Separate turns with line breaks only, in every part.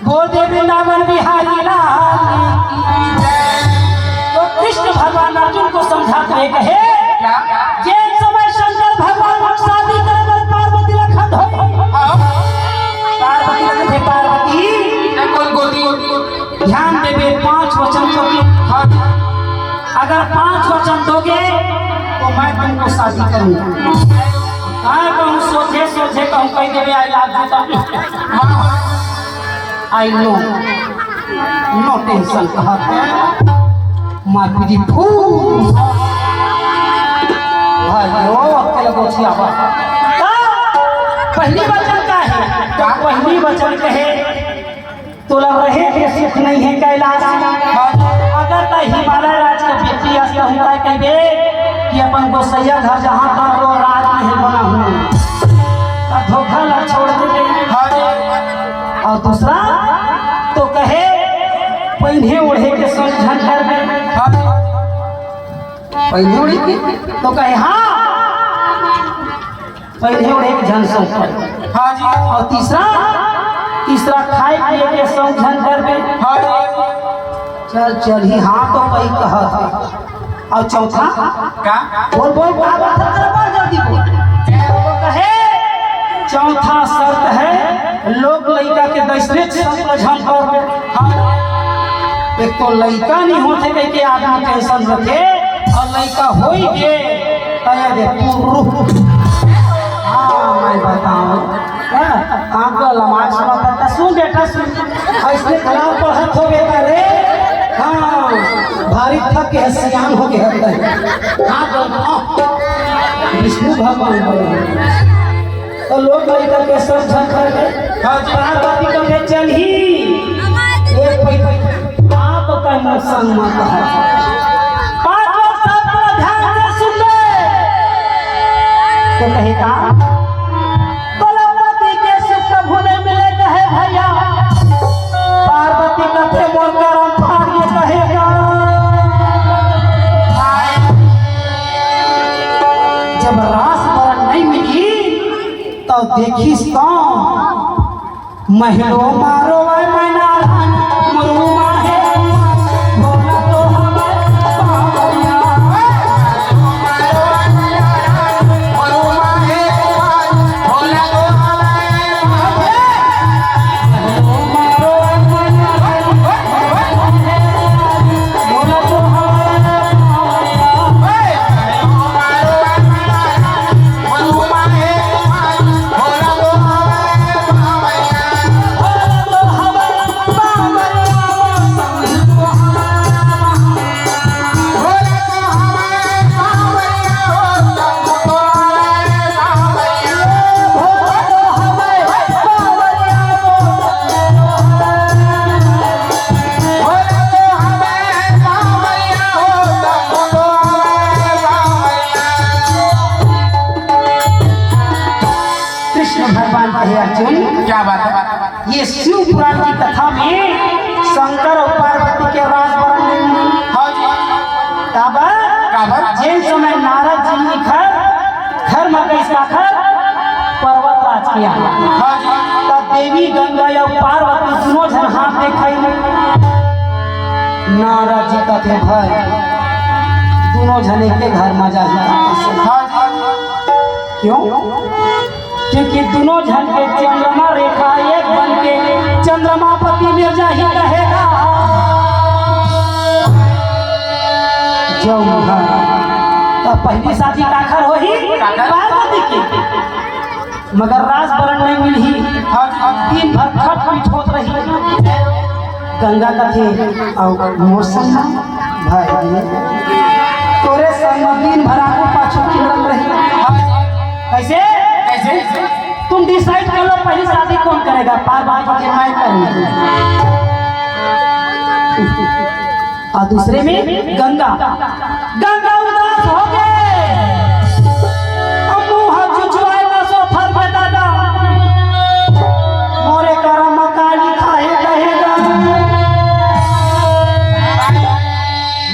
बोल दे वृंदावन बिहारी लाल की जय। तो कृष्ण भगवान अर्जुन को समझाते हुए कहे जे समय शंकर भगवान शादी करे पार्वती रखत हो पार्वती रखते पार्वती ध्यान देवे 5 वचन को अगर 5 वचन दोगे तो मैं तुमको शादी करूंगा। कहूँ सोचे सोचे कहूँ कह देवे I love you I know tension कहते माय ब्यूटीफुल पहली वचन का है पहली वचन कहे तोला रहे के सुख नहीं है कैलाश अगर त हिमालय राज के बेटी असला हुआ कहबे कि अपन गोसैया घर जहाँ था वो राज नहीं बना हुआ धोखा ला छोड़ दे। और दूसरा तो कहे पहले ओढ़े के समझन कर दे पहले ओढ़े के तो कहे हाँ पहले ओढ़े के झन सो हाँ जी। और तीसरा खाए पिए के समझन कर दे चल चल ही हाँ तो कही कह। और चौथा क्या बोल बोल जल्दी बोल तो कहे चौथा शर्त है लोग लड़का के दशरथ समझन कर एक तो लड़का नहीं होते कह के आदमी टेंशन रखे और लड़का हो ही गे हाँ मैं बताऊँ आपका लमाज बताता सुन बेटा सुन ऐसे खराब पढ़त हो गया रे हाँ भारी थक के सियान हो गया विष्णु भगवान तो लोग लड़का के समझन कर गए पार्वती को के चल ही एक आप का नुकसान मत है 5 वर्ष ध्यान से सुन ले तो कहेगा कलावती के सुख भूले मिले कहे भैया पार्वती का प्रेम और करम फाड़िए कहेगा जब रास बरन नहीं मिली तो देखिस कौन महलों मारो मैना मरुआ है बोला तो क्या बात है ये शिव पुराण की कथा में शंकर और पार्वती के राज वर्णन जिन समय नारद जी लिखर घर में कैसा खर पर्वत राज किया तब देवी गंगा या पार्वती दोनों जन हाथ देखाई नारद जी का थे भाई दोनों जने के घर में जा क्यों क्योंकि दोनों जन के चंद्रमा रेखा एक बन के चंद्रमापति मिर्जा ही कहेगा जो तो पहली शादी काखर हो ही पार्वती की मगर राज बरण नहीं मिली दिन भर खट पीट होत रही गंगा का थे और मौसम भाई तोरे संग दिन भर आगू पाछू किरण रही कैसे तुम डिसाइड कर लो पहली शादी कौन करेगा पार्वती के मैं करूंगा और दूसरे में गंगा उदास हो गए मुंह जुजुआए ना सो फर पे दादा मोरे करम काली खाए कहेगा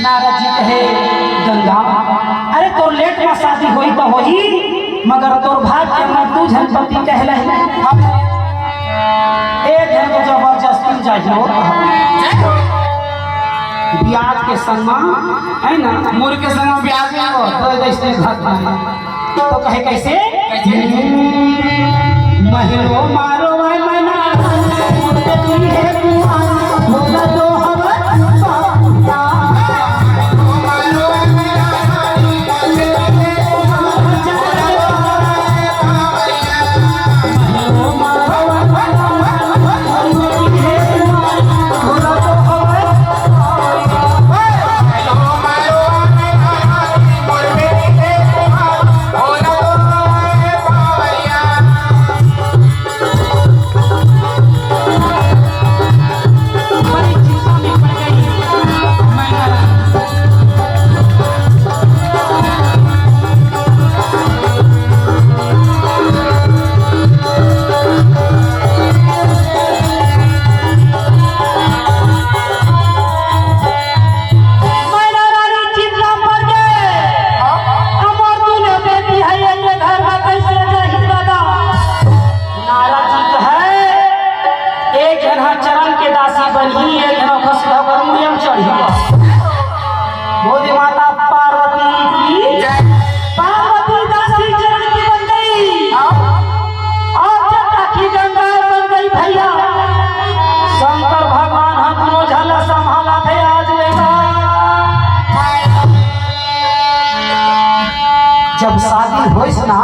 नारद जी कहे गंगा अरे तो लेट में शादी हुई तो होई मगर तोर भाग्य में तू झनपति कहला एक जन को जबरदस्ती चाहिए ब्याज के संग है ना
मुर के संग ब्याज
जैसे तो कहे कैसे महिलो मारो मना जब शादी होइस ना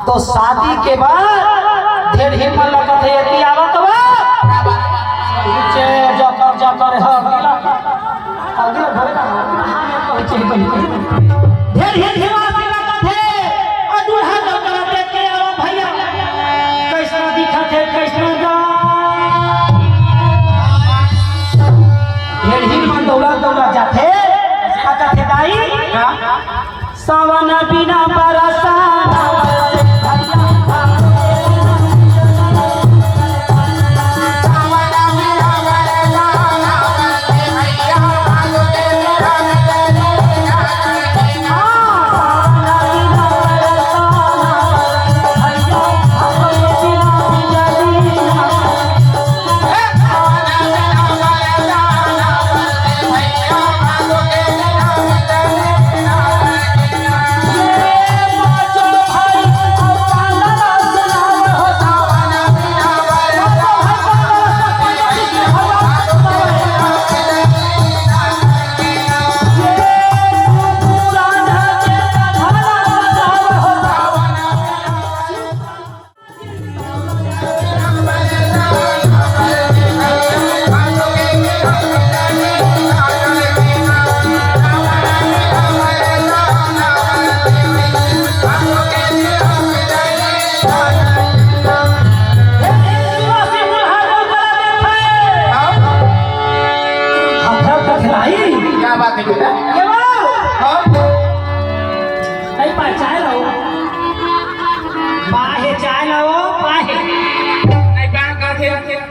तो शादी के बाद ढेर हिम्मत लगत है यति आवत बा नीचे जकर है अगला घरे ना पहुंचे ढेर हिम्मत लगत है अदूल्हा जकर देख के आओ भैया कैसा दिखत है कैसा गा ढेर हिम्मत दौड़ा जाते आता थे दाई सावन बिना बरसाना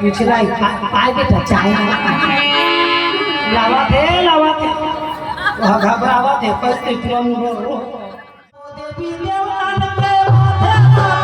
पिछला पाए के चाय लावा थे घबरावा थे पर तुरंत देवी देवता के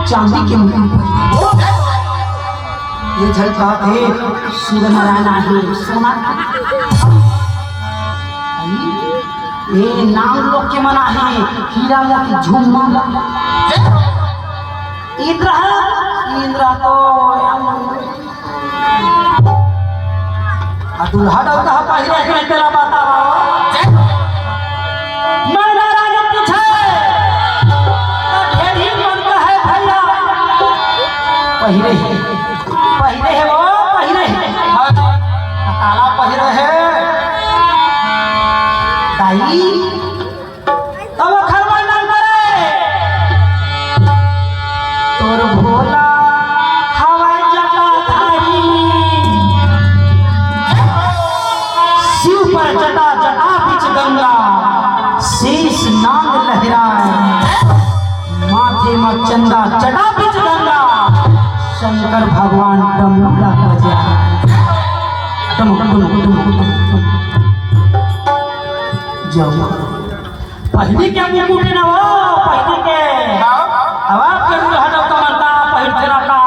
चांदी के ये झलका थे सूर्य नारायण आहे सोना ये नाम लोग के मना है हीरा मोती झुम्मा इंद्र तो दुल्हा का पहले तेरा बतावा पहले है वो पहले है जटा जटा बिच गंगा शीश नाग लहराए माथे में चंदा जटा बिच गंगा शंकर भगवान डमरू बजाए डम डम डम डम जाओ पहले क्या मुकुट न हो पहले के अब आप के हटो कमरता पहल तेरा का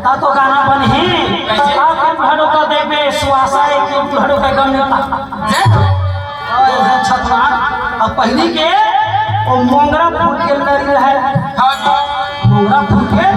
ता तो गाना बन है आप के हटो का देवे सुवासा एक हटो का गम नेता और छतवा अब पहले के ओ मोंगरा फूल के लड़ी है मोंगरा फूल के